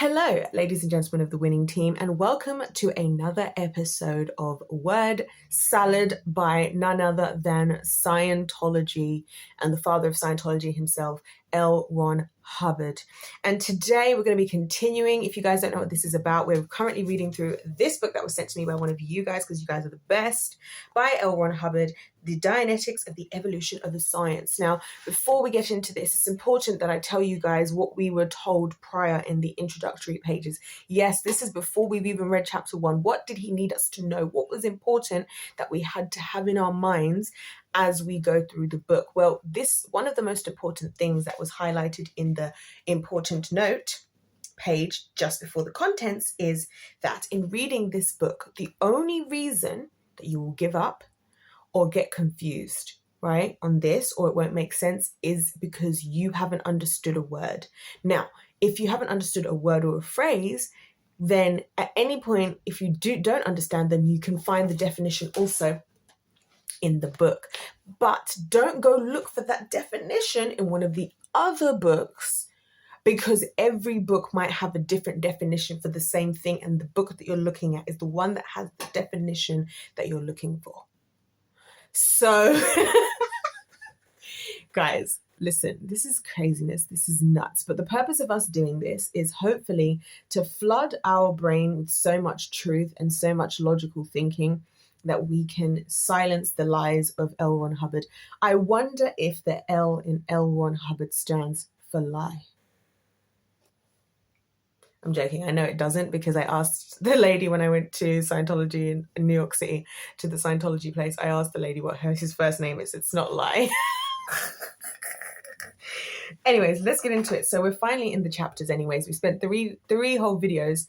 Hello, ladies and gentlemen of the winning team, and welcome to another episode of Word Salad by none other than Scientology and the father of Scientology himself, L. Ron Hubbard. And today we're going to be continuing. If you guys don't know what this is about, we're currently reading through this book that was sent to me by one of you guys, because you guys are the best, by L. Ron Hubbard, The Dianetics of the Evolution of the Science. Now, before we get into this, it's important that I tell you guys what we were told prior in the introductory pages. Yes, this is before we've even read chapter 1. What did he need us to know? What was important that we had to have in our minds as we go through the book? Well, this one of the most important things that was highlighted in the important note page just before the contents is that in reading this book, the only reason that you will give up or get confused, right, on this, or it won't make sense, is because you haven't understood a word. Now, if you haven't understood a word or a phrase, then at any point, if you don't understand them, you can find the definition also in the book. But don't go look for that definition in one of the other books, because every book might have a different definition for the same thing, and the book that you're looking at is the one that has the definition that you're looking for. So, guys, listen, this is craziness. This is nuts. But the purpose of us doing this is hopefully to flood our brain with so much truth and so much logical thinking that we can silence the lies of L. Ron Hubbard. I wonder if the L in L. Ron Hubbard stands for lie. I'm joking. I know it doesn't, because I asked the lady when I went to Scientology in New York City, to the Scientology place, I asked the lady what his first name is. It's not Lie. Anyways, let's get into it. So we're finally in the chapters anyways. We spent three whole videos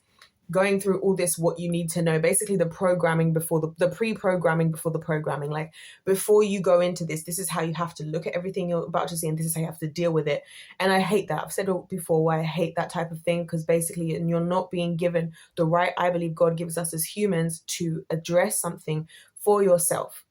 going through all this, what you need to know, basically the programming before the pre-programming before the programming. Like, before you go into this is how you have to look at everything you're about to see, and this is how you have to deal with it. And I hate that. I've said it before why I hate that type of thing, because basically you're not being given the right, I believe God gives us as humans, to address something for yourself.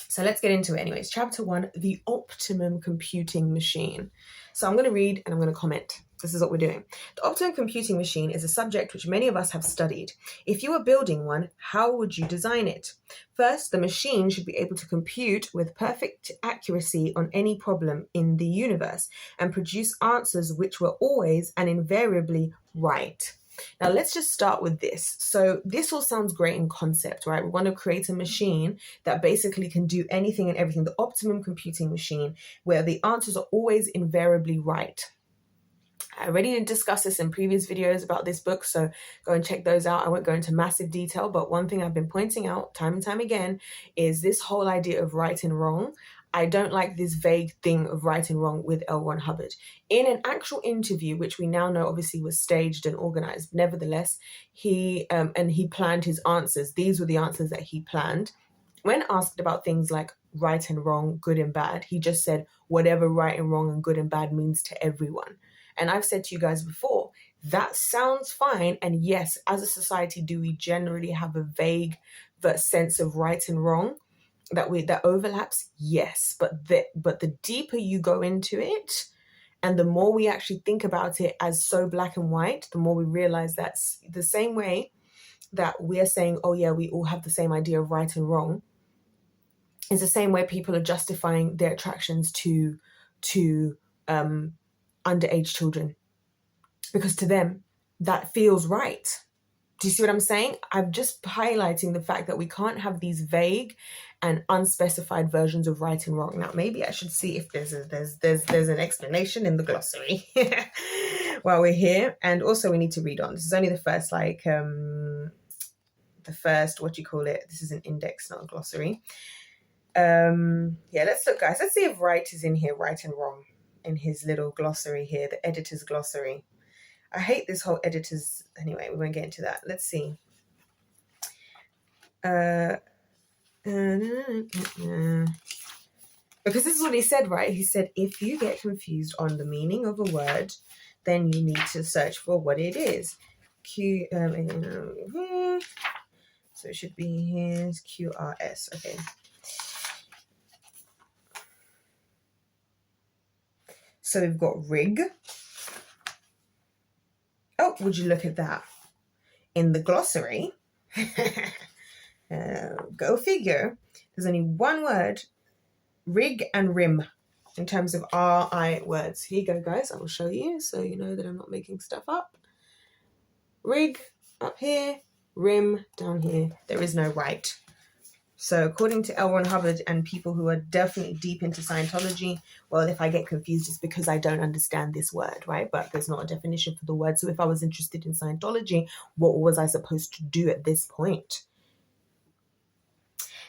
So let's get into it anyways. Chapter 1, the optimum computing machine. So I'm going to read and I'm going to comment. This is what we're doing. The optimum computing machine is a subject which many of us have studied. If you were building one, how would you design it? First, the machine should be able to compute with perfect accuracy on any problem in the universe and produce answers which were always and invariably right. Now, let's just start with this. So this all sounds great in concept, right? We want to create a machine that basically can do anything and everything, the optimum computing machine, where the answers are always invariably right. I already discussed this in previous videos about this book, so go and check those out. I won't go into massive detail, but one thing I've been pointing out time and time again is this whole idea of right and wrong. I don't like this vague thing of right and wrong with L. Ron Hubbard. In an actual interview, which we now know obviously was staged and organized, nevertheless, he planned his answers. These were the answers that he planned. When asked about things like right and wrong, good and bad, he just said whatever right and wrong and good and bad means to everyone. And I've said to you guys before, that sounds fine. And yes, as a society, do we generally have a vague sense of right and wrong that overlaps? Yes, but the deeper you go into it, and the more we actually think about it as so black and white, the more we realize that's the same way that we're saying, oh yeah, we all have the same idea of right and wrong, is the same way people are justifying their attractions to underage children, because to them that feels right. Do you see what I'm saying? I'm just highlighting the fact that we can't have these vague and unspecified versions of right and wrong. Now, maybe I should see if there's an explanation in the glossary while we're here. And also we need to read on. This is only the first, what you call it? This is an index, not a glossary. Yeah, let's look, guys. Let's see if right is in here, right and wrong, in his little glossary here, the editor's glossary. I hate this whole editor's, anyway, we won't get into that. Let's see. Because this is what he said, right? He said, if you get confused on the meaning of a word, then you need to search for what it is. So it should be here, QRS, okay. So we've got rig. Oh, how would you look at that? In the glossary, go figure, there's only one word, rig and rim, in terms of RI words. Here you go, guys. I will show you so you know that I'm not making stuff up. Rig up here, rim down here. There is no right. So according to L. Ron Hubbard and people who are definitely deep into Scientology, well, if I get confused, it's because I don't understand this word, right? But there's not a definition for the word. So if I was interested in Scientology, what was I supposed to do at this point?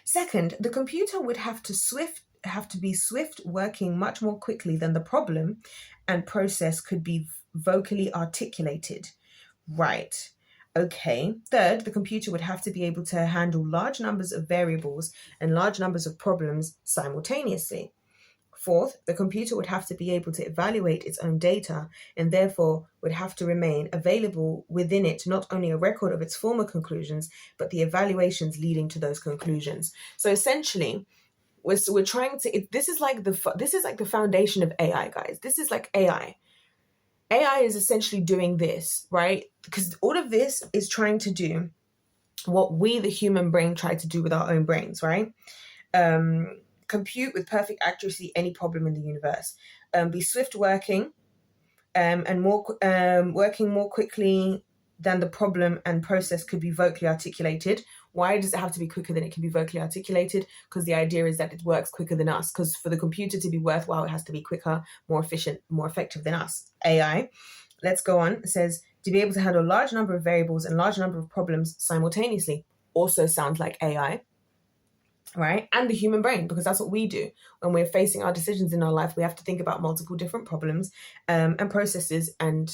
Second, the computer would have to be swift, working much more quickly than the problem and process could be vocally articulated. Right. Okay. Third, the computer would have to be able to handle large numbers of variables and large numbers of problems simultaneously. Fourth, the computer would have to be able to evaluate its own data and therefore would have to remain available within it not only a record of its former conclusions, but the evaluations leading to those conclusions. So essentially, we're trying to. This is like the foundation of AI, guys. This is like AI. AI is essentially doing this, right? Because all of this is trying to do what we, the human brain, try to do with our own brains, right? Compute with perfect accuracy any problem in the universe. Be swift working, and more working more quickly than the problem and process could be vocally articulated. Why does it have to be quicker than it can be vocally articulated? Because the idea is that it works quicker than us. Because for the computer to be worthwhile, it has to be quicker, more efficient, more effective than us. AI. Let's go on. It says to be able to handle a large number of variables and large number of problems simultaneously. Also sounds like AI, right? And the human brain, because that's what we do. When we're facing our decisions in our life, we have to think about multiple different problems and processes and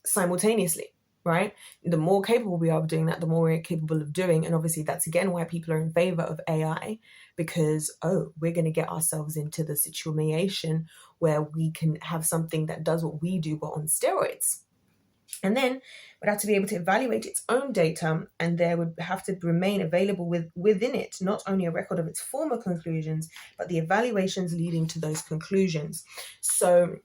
simultaneously, right? The more capable we are of doing that, the more we're capable of doing. And obviously that's again why people are in favor of AI, because, we're going to get ourselves into the situation where we can have something that does what we do, but on steroids. And then would have to be able to evaluate its own data, and there would have to remain available within it not only a record of its former conclusions, but the evaluations leading to those conclusions. So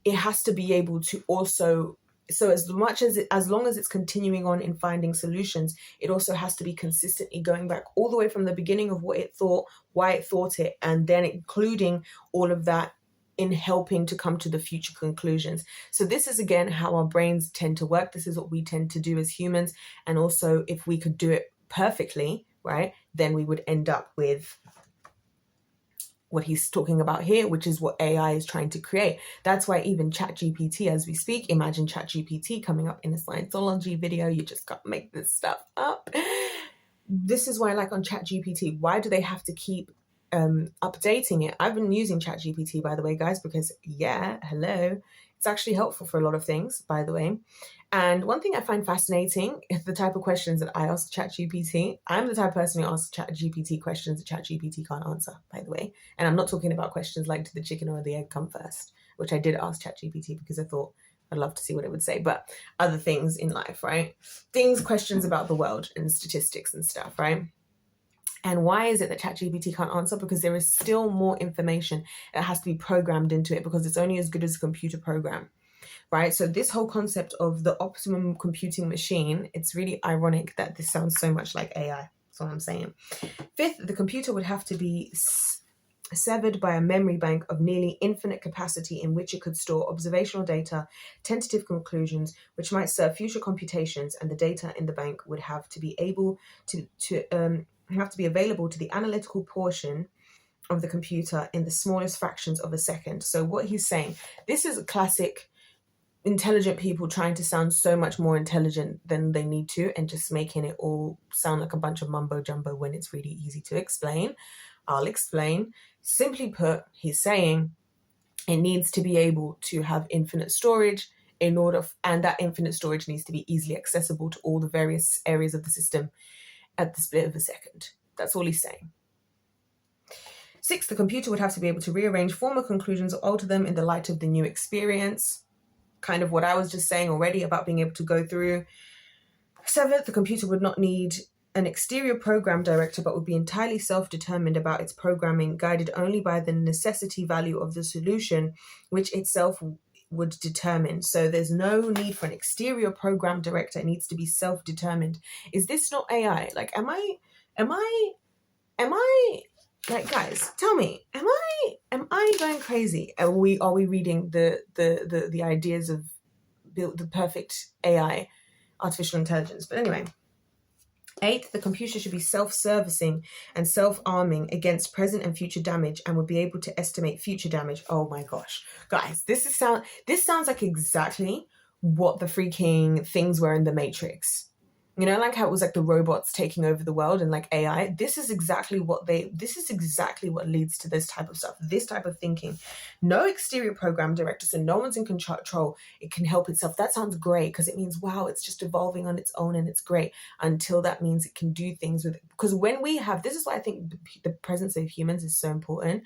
it has to be able to also, so as long as it's continuing on in finding solutions, it also has to be consistently going back all the way from the beginning of what it thought, why it thought it, and then including all of that in helping to come to the future conclusions. So this is again how our brains tend to work. This is what we tend to do as humans. And also if we could do it perfectly, right, then we would end up with what he's talking about here, which is what AI is trying to create. That's why even ChatGPT, as we speak, imagine ChatGPT coming up in a Scientology video. You just got to make this stuff up. This is why, like on ChatGPT, why do they have to keep updating it? I've been using ChatGPT, by the way, guys, because it's actually helpful for a lot of things, by the way. And one thing I find fascinating is the type of questions that I ask ChatGPT. I'm the type of person who asks ChatGPT questions that ChatGPT can't answer, by the way. And I'm not talking about questions like, did the chicken or the egg come first, which I did ask ChatGPT because I thought I'd love to see what it would say, but other things in life, right? Questions about the world and statistics and stuff, right? And why is it that ChatGPT can't answer? Because there is still more information that has to be programmed into it, because it's only as good as a computer program, right? So this whole concept of the optimum computing machine, it's really ironic that this sounds so much like AI. That's what I'm saying. Fifth, the computer would have to be severed by a memory bank of nearly infinite capacity in which it could store observational data, tentative conclusions, which might serve future computations, and the data in the bank would have to be able to have to be available to the analytical portion of the computer in the smallest fractions of a second. So what he's saying, this is a classic intelligent people trying to sound so much more intelligent than they need to and just making it all sound like a bunch of mumbo jumbo when it's really easy to explain. I'll explain. Simply put, he's saying it needs to be able to have infinite storage and that infinite storage needs to be easily accessible to all the various areas of the system at the split of a second. That's all he's saying. 6, the computer would have to be able to rearrange former conclusions or alter them in the light of the new experience. Kind of what I was just saying already about being able to go through. 7th, the computer would not need an exterior program director, but would be entirely self-determined about its programming, guided only by the necessity value of the solution, which itself would determine. So there's no need for an exterior program director. It needs to be self-determined. Is this not AI? Like, am I like, guys, tell me, am I going crazy? Are we reading the ideas of the perfect AI, artificial intelligence? But anyway. 8, the computer should be self-servicing and self-arming against present and future damage and would be able to estimate future damage. Oh my gosh. Guys, this sounds like exactly what the freaking things were in the Matrix. You know, like how it was like the robots taking over the world and like AI. This is exactly what leads to this type of stuff, this type of thinking. No exterior program director, so no one's in control. It can help itself. That sounds great because it means, wow, it's just evolving on its own and it's great, until that means it can do things with it. Because when we have, this is why I think the presence of humans is so important.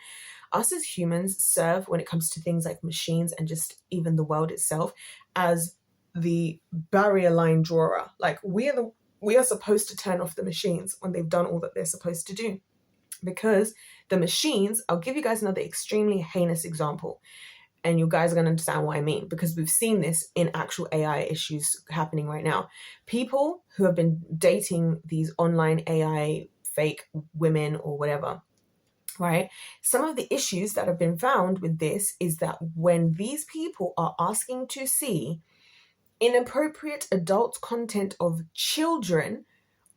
Us as humans serve, when it comes to things like machines and just even the world itself, as the barrier line drawer. Like, we are supposed to turn off the machines when they've done all that they're supposed to do, because the machines, I'll give you guys another extremely heinous example, and you guys are going to understand what I mean, because we've seen this in actual AI issues happening right now. People who have been dating these online AI fake women or whatever, right? Some of the issues that have been found with this is that when these people are asking to see inappropriate adult content of children,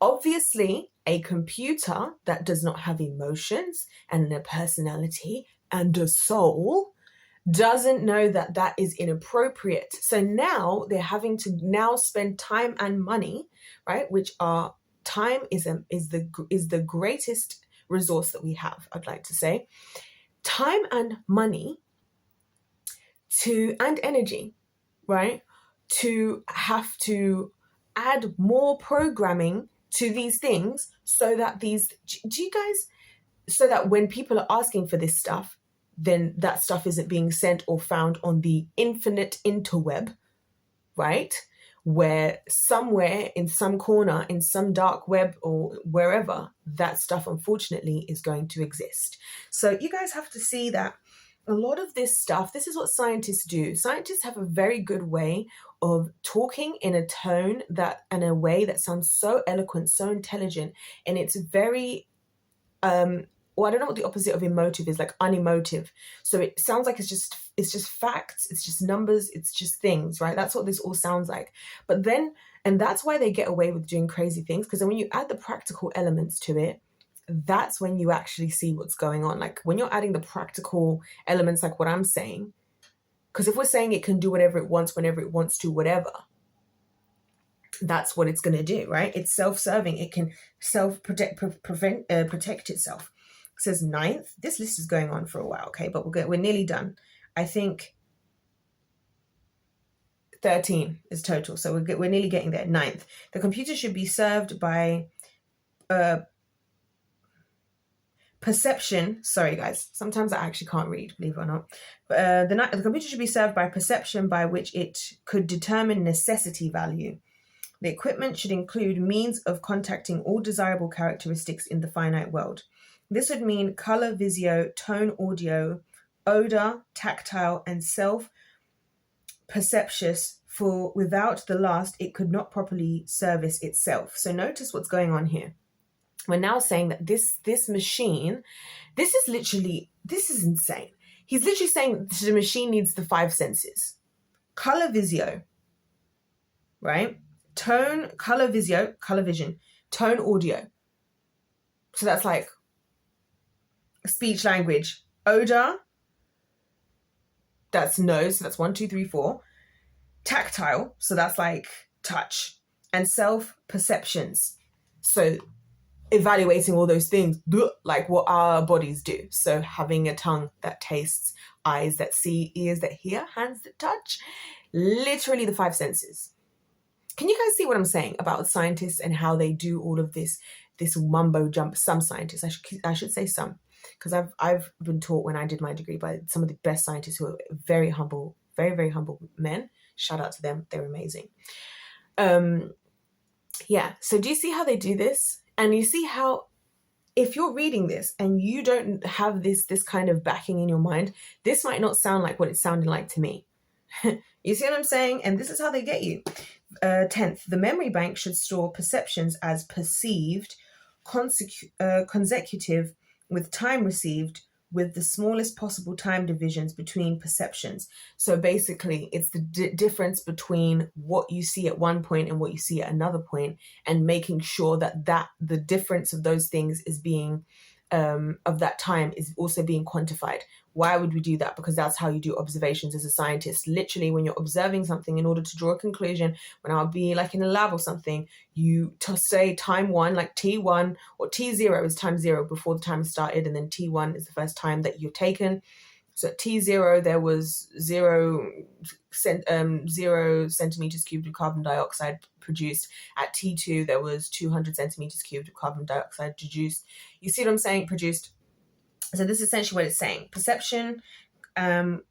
obviously a computer that does not have emotions and a personality and a soul doesn't know that that is inappropriate. So now they're having to now spend time and money, right? Which are, time is the greatest resource that we have, I'd like to say. Time and money and energy, right? To have to add more programming to these things so that so that when people are asking for this stuff, then that stuff isn't being sent or found on the infinite interweb, right? Where somewhere in some corner, in some dark web or wherever, that stuff unfortunately is going to exist. So you guys have to see that a lot of this stuff, this is what scientists do. Scientists have a very good way of talking in a tone and a way that sounds so eloquent, so intelligent, and it's very, I don't know what the opposite of emotive is, like unemotive. So it sounds like it's just facts, it's just numbers, it's just things, right? That's what this all sounds like. But then, and that's why they get away with doing crazy things, because then when you add the practical elements to it, that's when you actually see what's going on. Like when you're adding the practical elements, like what I'm saying, because if we're saying it can do whatever it wants, whenever it wants to, whatever, that's what it's going to do, right? It's self-serving. It can protect itself. It says 9th. This list is going on for a while, okay? But we're nearly done. I think 13 is total. So we're nearly getting there. 9th. The computer should be served by perception. Sorry, guys. Sometimes I actually can't read, believe it or not. But the computer should be served by perception by which it could determine necessity value. The equipment should include means of contacting all desirable characteristics in the finite world. This would mean color, visio, tone, audio, odor, tactile, and self-perceptious, for without the last, it could not properly service itself. So notice what's going on here. We're now saying that this machine, this is insane. He's literally saying the machine needs the 5 senses. Color, visio, right? Tone, color, visio, color vision, tone, audio. So that's like speech, language. Odor, that's nose, so that's 1, 2, 3, 4. Tactile, so that's like touch. And self-perceptions, so evaluating all those things, like what our bodies do. So having a tongue that tastes, eyes that see, ears that hear, hands that touch, literally the 5 senses. Can you guys see what I'm saying about scientists and how they do all of this mumbo jump? Some scientists, I should say some, because I've been taught when I did my degree by some of the best scientists who are very humble, very, very humble men. Shout out to them. They're amazing. Yeah. So do you see how they do this? And you see how, if you're reading this and you don't have this kind of backing in your mind, this might not sound like what it sounded like to me. You see what I'm saying? And this is how they get you. 10th, the memory bank should store perceptions as perceived, consecutive with time received, with the smallest possible time divisions between perceptions. So basically, it's the difference between what you see at one point and what you see at another point, and making sure that the difference of those things is being of that time is also being quantified. Why would we do that? Because that's how you do observations as a scientist. Literally, when you're observing something, in order to draw a conclusion, when I'll be like in a lab or something, you to say time one, like T1 or T0 is time zero before the time started, and then T1 is the first time that you've taken. So at T0, there was 0 centimeters cubed of carbon dioxide produced. At T2, there was 200 centimeters cubed of carbon dioxide produced. You see what I'm saying? Produced. So this is essentially what it's saying. Perception with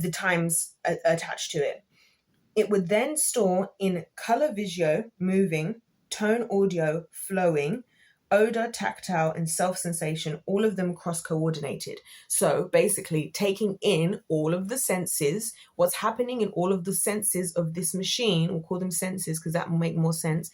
the times attached to it. It would then store in color visio, moving, tone audio, flowing, odor, tactile, and self-sensation, all of them cross-coordinated. So basically taking in all of the senses, what's happening in all of the senses of this machine, we'll call them senses because that will make more sense,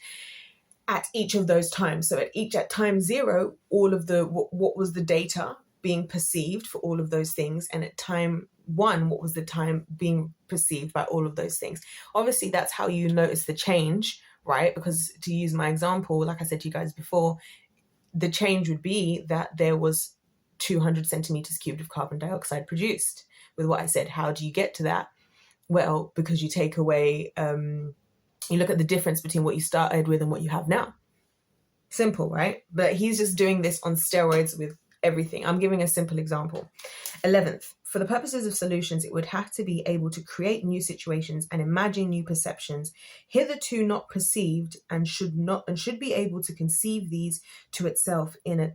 at each of those times. So at time zero, all of the what was the data being perceived for all of those things, and at time one, what was the time being perceived by all of those things. Obviously, that's how you notice the change, right? Because to use my example, like I said to you guys before, the change would be that there was 200 centimeters cubed of carbon dioxide produced. With what I said, how do you get to that? Well, because you take away you look at the difference between what you started with and what you have now. Simple, right? But he's just doing this on steroids with everything. I'm giving a simple example. 11th, for the purposes of solutions, it would have to be able to create new situations and imagine new perceptions, hitherto not perceived, and should be able to conceive these to itself in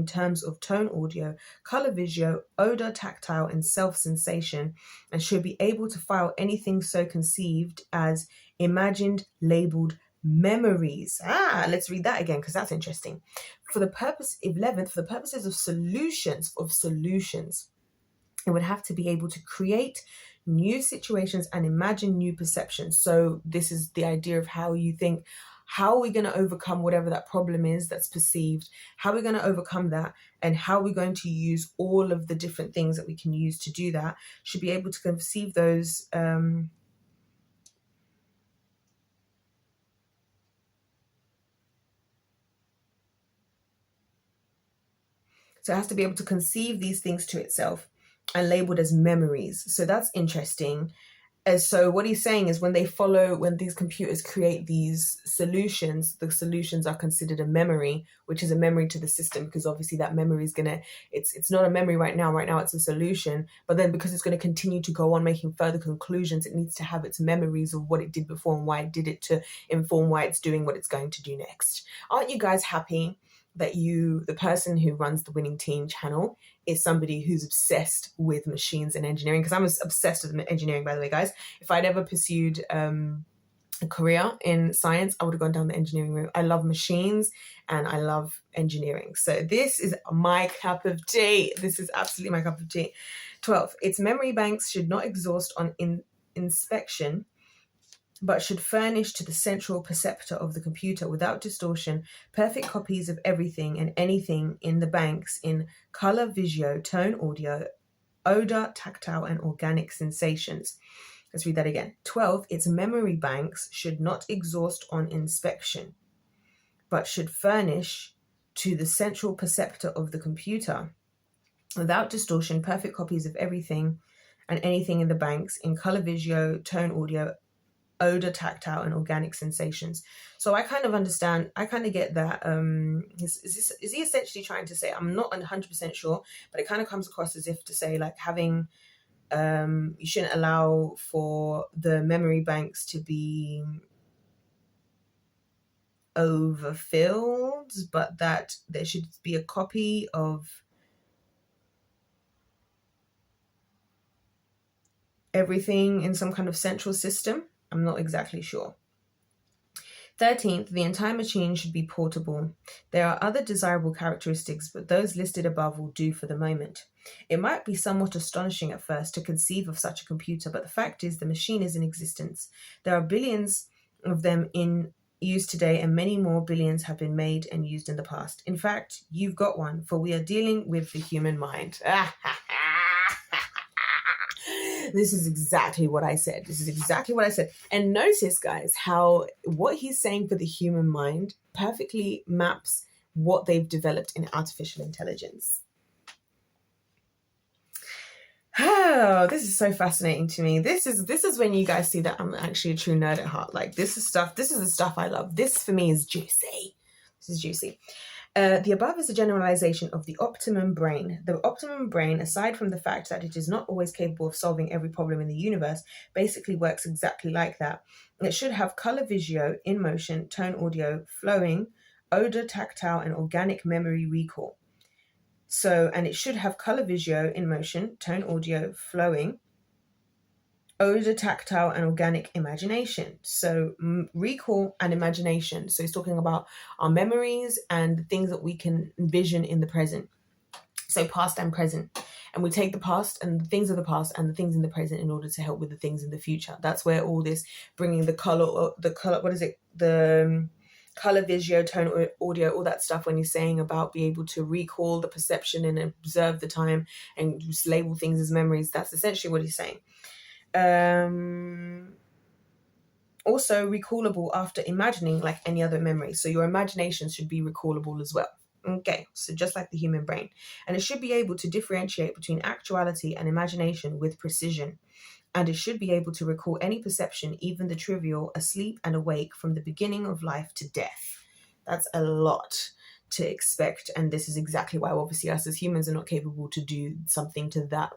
terms of tone audio, color visio, odor tactile, and self-sensation, and should be able to file anything so conceived as imagined, labeled memories. Let's read that again because that's interesting. For the purpose 11th, for the purposes of solutions, it would have to be able to create new situations and imagine new perceptions. So this is the idea of how you think, how are we going to overcome whatever that problem is that's perceived? How are we going to overcome that? And how are we going to use all of the different things that we can use to do that? Should be able to conceive those So it has to be able to conceive these things to itself and labeled as memories. So that's interesting. And so what he's saying is when these computers create these solutions, the solutions are considered a memory, which is a memory to the system, because obviously that memory is it's not a memory right now. Right now it's a solution, but then because it's going to continue to go on making further conclusions, it needs to have its memories of what it did before and why it did it to inform why it's doing what it's going to do next. Aren't you guys happy that the person who runs the Winning Team channel is somebody who's obsessed with machines and engineering? Because I'm obsessed with engineering, by the way, guys. If I'd ever pursued a career in science, I would have gone down the engineering route. I love machines and I love engineering. So this is my cup of tea. This is absolutely my cup of tea. 12, its memory banks should not exhaust on inspection, but should furnish to the central perceptor of the computer without distortion perfect copies of everything and anything in the banks in color, visio, tone, audio, odor, tactile, and organic sensations. Let's read that again. 12, its memory banks should not exhaust on inspection, but should furnish to the central perceptor of the computer without distortion perfect copies of everything and anything in the banks in color, visio, tone, audio, odor, tactile, and organic sensations. So I kind of understand, I kind of get that. Is he essentially trying to say, I'm not 100% sure, but it kind of comes across as if to say like having, you shouldn't allow for the memory banks to be overfilled, but that there should be a copy of everything in some kind of central system. I'm not exactly sure. 13th, the entire machine should be portable. There are other desirable characteristics, but those listed above will do for the moment. It might be somewhat astonishing at first to conceive of such a computer, but the fact is the machine is in existence. There are billions of them in use today, and many more billions have been made and used in the past. In fact, you've got one, for we are dealing with the human mind. This is exactly what I said. And notice, guys, how what he's saying for the human mind perfectly maps what they've developed in artificial intelligence. Oh, this is so fascinating to me. This is when you guys see that I'm actually a true nerd at heart. Like, this is the stuff I love. This for me is juicy. This is juicy. The above is a generalization of the optimum brain. The optimum brain, aside from the fact that it is not always capable of solving every problem in the universe, basically works exactly like that. It should have color visio, in motion, tone audio, flowing, odor, tactile, and organic memory recall. And it should have color visio, in motion, tone audio, flowing, odor, tactile, and organic imagination. So recall and imagination. So he's talking about our memories and the things that we can envision in the present. So past and present. And we take the past and the things of the past and the things in the present in order to help with the things in the future. That's where all this bringing the color, the color visio, tone audio, all that stuff, when he's saying about be able to recall the perception and observe the time and just label things as memories. That's essentially what he's saying. Also recallable after imagining, like any other memory. So your imagination should be recallable as well. Okay, so just like the human brain. And it should be able to differentiate between actuality and imagination with precision. And it should be able to recall any perception, even the trivial, asleep and awake, from the beginning of life to death. That's a lot to expect. And this is exactly why obviously us as humans are not capable to do something to that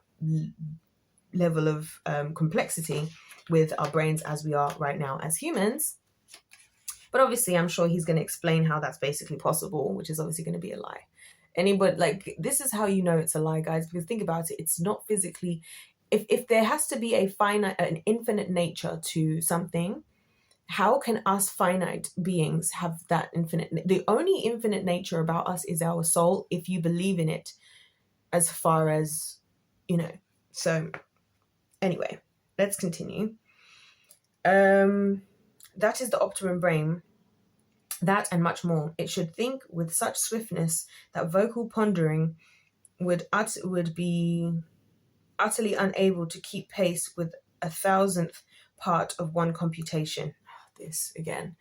level of complexity with our brains as we are right now as humans. But obviously I'm sure he's going to explain how that's basically possible, which is obviously going to be a lie. This is how you know it's a lie, guys, because think about it. It's not physically, if there has to be an infinite nature to something, how can us finite beings have that infinite? The only infinite nature about us is our soul, if you believe in it, as far as, so anyway, let's continue. That is the optimum brain. That and much more. It should think with such swiftness that vocal pondering would be utterly unable to keep pace with 1,000th part of one computation. This again.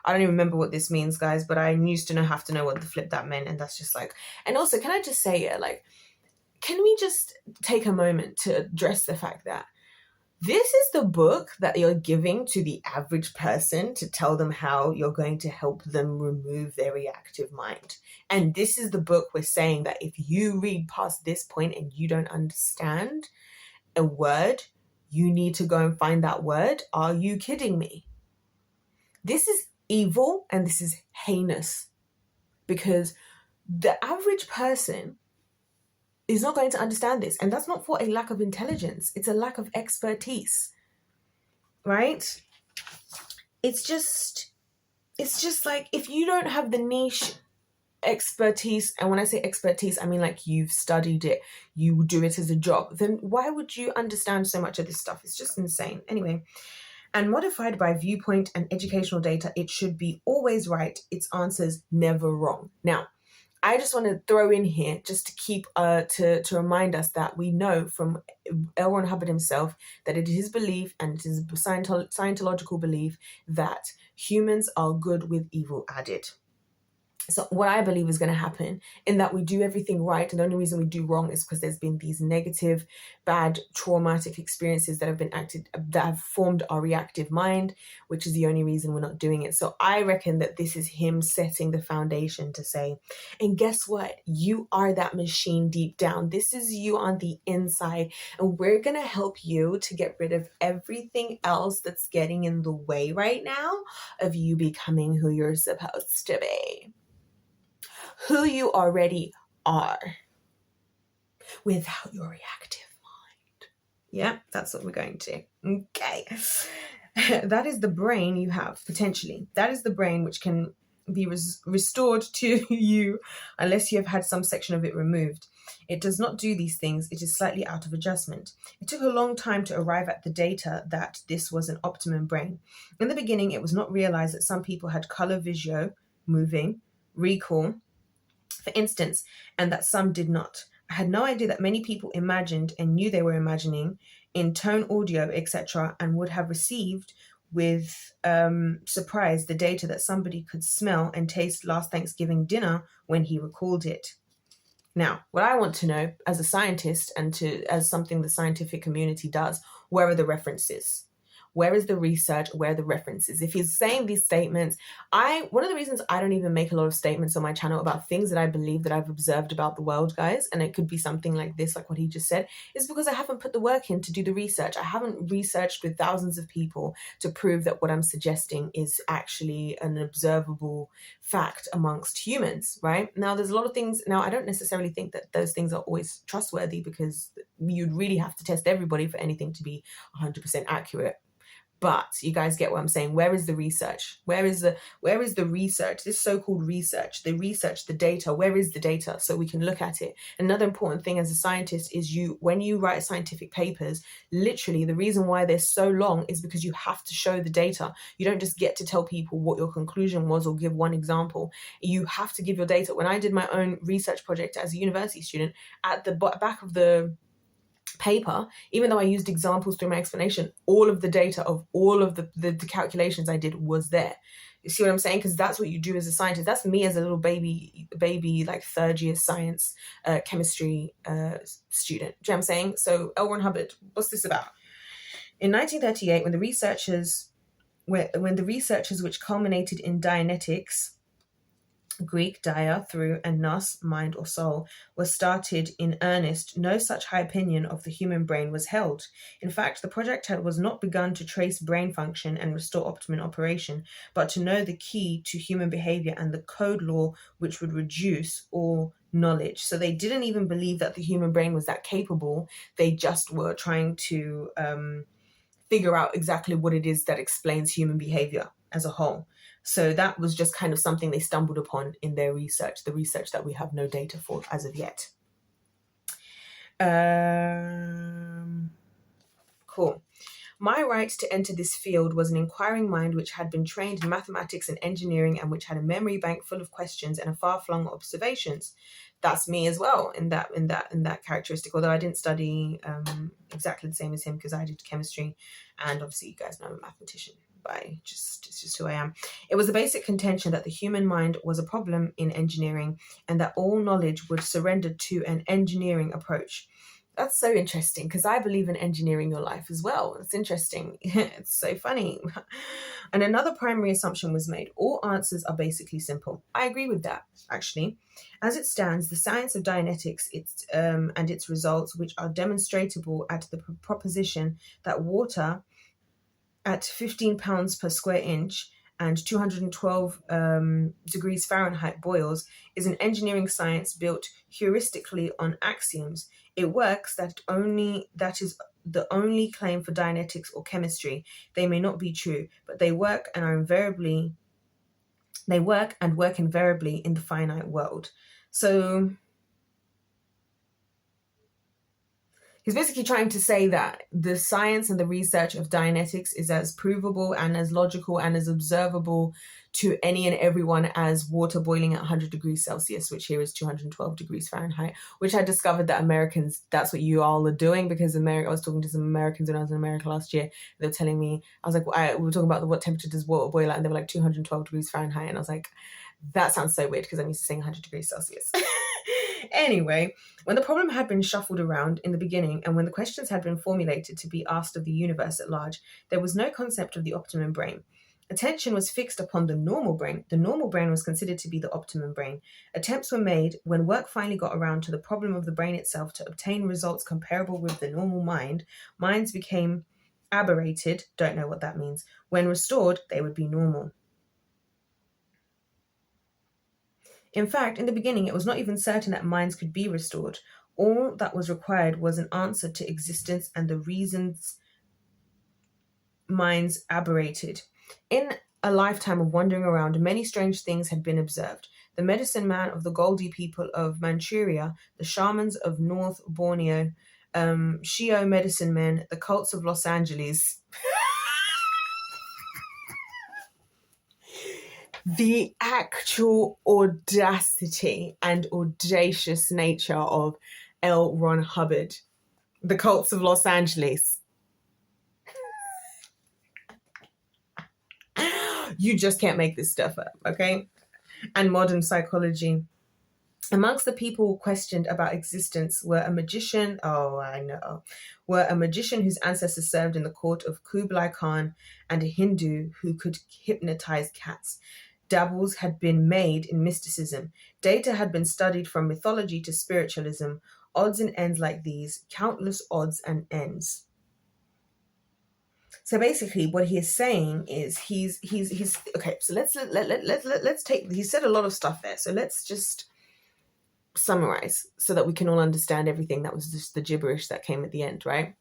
I don't even remember what this means, guys, but I used to have to know what the flip that meant. And that's just like, and also, can I just say, can we just take a moment to address the fact that this is the book that you're giving to the average person to tell them how you're going to help them remove their reactive mind. And this is the book we're saying that if you read past this point and you don't understand a word, you need to go and find that word. Are you kidding me? This is evil and this is heinous, because the average person is not going to understand this. And that's not for a lack of intelligence. It's a lack of expertise, right? It's just like, if you don't have the niche expertise, and when I say expertise, I mean like you've studied it, you do it as a job, then why would you understand so much of this stuff? It's just insane. Anyway, and modified by viewpoint and educational data, it should be always right. Its answers never wrong. Now, I just want to throw in here just to keep to remind us that we know from L. Ron Hubbard himself that it is his belief, and it is a Scientological belief, that humans are good with evil added. So what I believe is going to happen, in that we do everything right, and the only reason we do wrong is because there's been these negative, bad, traumatic experiences that have formed our reactive mind, which is the only reason we're not doing it. So I reckon that this is him setting the foundation to say, and guess what? You are that machine deep down. This is you on the inside, and we're going to help you to get rid of everything else that's getting in the way right now of you becoming who you're supposed to be. Who you already are, without your reactive mind. Yeah, that's what we're going to. Okay. That is the brain you have, potentially. That is the brain which can be restored to you unless you have had some section of it removed. It does not do these things. It is slightly out of adjustment. It took a long time to arrive at the data that this was an optimum brain. In the beginning, it was not realized that some people had color visio, moving, recall, for instance, and that some did not. I had no idea that many people imagined and knew they were imagining in tone, audio, etc., and would have received with surprise the data that somebody could smell and taste last Thanksgiving dinner when he recalled it. Now, what I want to know as a scientist and as something the scientific community does, where are the references? Where is the research? Where are the references? If he's saying these statements, one of the reasons I don't even make a lot of statements on my channel about things that I believe that I've observed about the world, guys, and it could be something like this, like what he just said, is because I haven't put the work in to do the research. I haven't researched with thousands of people to prove that what I'm suggesting is actually an observable fact amongst humans, right? Now, there's a lot of things. Now, I don't necessarily think that those things are always trustworthy because you'd really have to test everybody for anything to be 100% accurate. But you guys get what I'm saying. Where is the research? Where is the research? This so-called research, the data. Where is the data so we can look at it? Another important thing as a scientist is when you write scientific papers, literally the reason why they're so long is because you have to show the data. You don't just get to tell people what your conclusion was or give one example. You have to give your data. When I did my own research project as a university student, at the back of the paper, even though I used examples through my explanation, all of the data of all of the calculations I did was there. You see what I'm saying? Because that's what you do as a scientist. That's me as a little baby like third year science chemistry student. Do you know what I'm saying? So L. Ron Hubbard, what's this about? In 1938, when the researchers which culminated in Dianetics, Greek dia, through, and nous, mind or soul, was started in earnest, no such high opinion of the human brain was held. In fact, the project was not begun to trace brain function and restore optimum operation, but to know the key to human behavior and the code law which would reduce all knowledge. So they didn't even believe that the human brain was that capable. They just were trying to figure out exactly what it is that explains human behavior as a whole. So that was just kind of something they stumbled upon in their research, the research that we have no data for as of yet. Cool. My right to enter this field was an inquiring mind which had been trained in mathematics and engineering and which had a memory bank full of questions and a far-flung observations. That's me as well in that characteristic, although I didn't study exactly the same as him because I did chemistry, and obviously you guys know I'm a mathematician. It's just who I am. It was a basic contention that the human mind was a problem in engineering and that all knowledge would surrender to an engineering approach. That's so interesting because I believe in engineering your life as well. It's interesting. It's so funny. And another primary assumption was made. All answers are basically simple. I agree with that, actually. As it stands, the science of Dianetics and its results, which are demonstrable at the proposition that water at 15 pounds per square inch and 212 degrees Fahrenheit boils, is an engineering science built heuristically on axioms. It works. That is the only claim for Dianetics or chemistry. They may not be true, but they work and work invariably in the finite world. So he's basically trying to say that the science and the research of Dianetics is as provable and as logical and as observable to any and everyone as water boiling at 100 degrees Celsius, which here is 212 degrees Fahrenheit, which I discovered that Americans, that's what you all are doing, because I was talking to some Americans when I was in America last year. They were telling me, I was like, we were talking about what temperature does water boil at, and they were like 212 degrees Fahrenheit. And I was like, that sounds so weird because I'm used to saying 100 degrees Celsius. Anyway, when the problem had been shuffled around in the beginning and when the questions had been formulated to be asked of the universe at large, there was no concept of the optimum brain. Attention was fixed upon the normal brain. The normal brain was considered to be the optimum brain. Attempts were made, when work finally got around to the problem of the brain itself, to obtain results comparable with the normal mind. Minds became aberrated, don't know what that means. When restored, they would be normal. In fact, in the beginning, it was not even certain that minds could be restored. All that was required was an answer to existence and the reasons minds aberrated. In a lifetime of wandering around, many strange things had been observed. The medicine man of the Goldie people of Manchuria, the shamans of North Borneo, Shio medicine men, the cults of Los Angeles. The actual audacity and audacious nature of L. Ron Hubbard, the cults of Los Angeles. You just can't make this stuff up, okay? And modern psychology. Amongst the people questioned about existence were a magician, were a magician whose ancestors served in the court of Kublai Khan and a Hindu who could hypnotize cats. Dabbles had been made in mysticism. Data had been studied from mythology to spiritualism. Odds and ends like these, countless odds and ends. So basically, what he is saying is he's okay. So let's take. He said a lot of stuff there. So let's just summarize so that we can all understand everything that was just the gibberish that came at the end, right?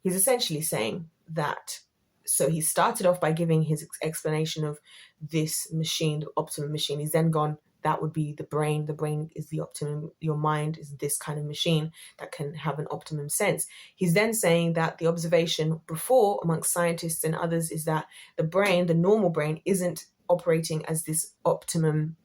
He's essentially saying that. So he started off by giving his explanation of this machine, the optimum machine. He's then gone, that would be the brain. The brain is the optimum. Your mind is this kind of machine that can have an optimum sense. He's then saying that the observation before amongst scientists and others is that the brain, the normal brain, isn't operating as this optimum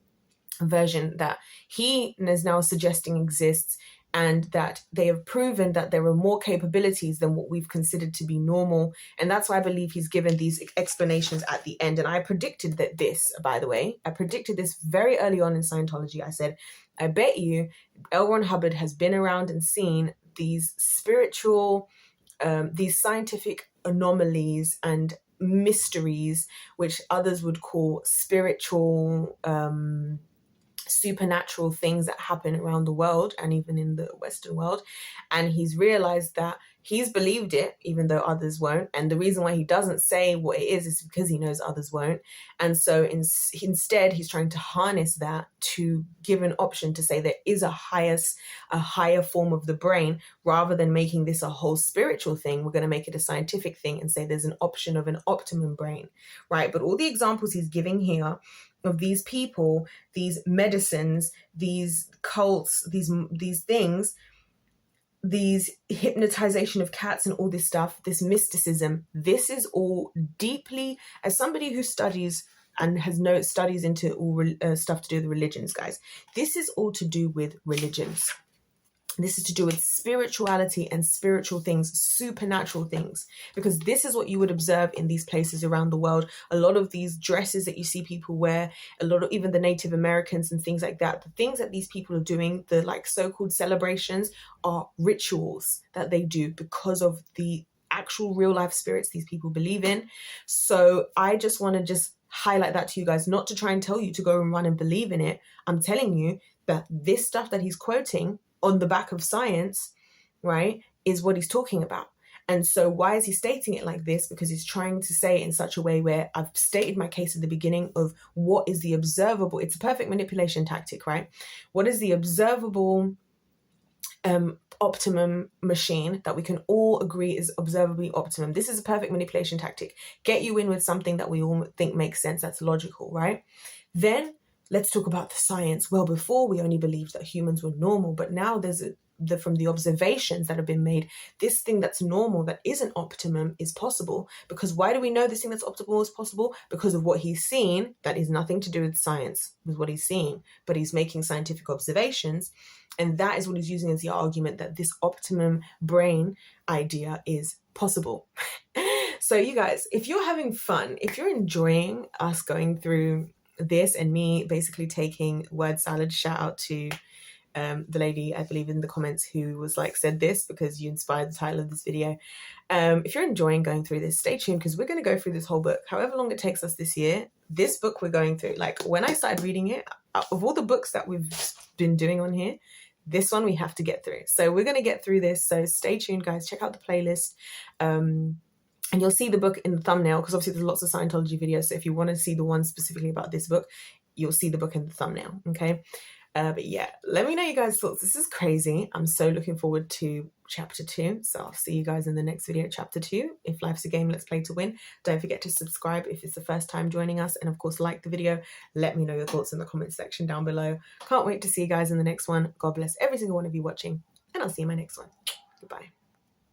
version that he is now suggesting exists, and that they have proven that there are more capabilities than what we've considered to be normal. And that's why I believe he's given these explanations at the end. And I predicted that this, by the way, I predicted this very early on in Scientology. I said, I bet you L. Ron Hubbard has been around and seen these spiritual, these scientific anomalies and mysteries, which others would call spiritual, supernatural things that happen around the world and even in the Western world. And he's realized that he's believed it, even though others won't. And the reason why he doesn't say what it is because he knows others won't. And so instead, he's trying to harness that to give an option to say there is a higher form of the brain. Rather than making this a whole spiritual thing, we're going to make it a scientific thing and say there's an option of an optimum brain, right? But all the examples he's giving here of these people, these medicines, these cults, these things, these hypnotization of cats and all this stuff, this mysticism, this is all deeply, as somebody who studies and has studies into all stuff to do with religions, guys, this is all to do with religions. This is to do with spirituality and spiritual things, supernatural things, because this is what you would observe in these places around the world. A lot of these dresses that you see people wear, a lot of even the Native Americans and things like that, the things that these people are doing, the like so-called celebrations, are rituals that they do because of the actual real life spirits these people believe in. So I just want to just highlight that to you guys, not to try and tell you to go and run and believe in it. I'm telling you that this stuff that he's quoting on the back of science, right, is what he's talking about. And so why is he stating it like this? Because he's trying to say it in such a way where I've stated my case at the beginning of what is the observable. It's a perfect manipulation tactic, right? What is the observable optimum machine that we can all agree is observably optimum? This is a perfect manipulation tactic. Get you in with something that we all think makes sense, that's logical, right? Then let's talk about the science. Well, before we only believed that humans were normal, but now there's from the observations that have been made, this thing that's normal, that isn't optimum, is possible. Because why do we know this thing that's optimal is possible? Because of what he's seen. That is nothing to do with science, with what he's seeing, but he's making scientific observations. And that is what he's using as the argument that this optimum brain idea is possible. So you guys, if you're having fun, if you're enjoying us going through this and me basically taking word salad, shout out to the lady, I believe in the comments, who was like, said this because you inspired the title of this video. If you're enjoying going through this, stay tuned, because we're going to go through this whole book, however long it takes us this year. This book we're going through, like when I started reading it, of all the books that we've been doing on here, this one we have to get through. So we're going to get through this. So stay tuned, guys. Check out the playlist. And you'll see the book in the thumbnail, because obviously there's lots of Scientology videos. So if you want to see the one specifically about this book, you'll see the book in the thumbnail. Okay. But yeah, let me know you guys' thoughts. This is crazy. I'm so looking forward to chapter 2. So I'll see you guys in the next video, chapter 2. If life's a game, let's play to win. Don't forget to subscribe if it's the first time joining us. And of course, like the video. Let me know your thoughts in the comment section down below. Can't wait to see you guys in the next one. God bless every single one of you watching. And I'll see you in my next one. Goodbye.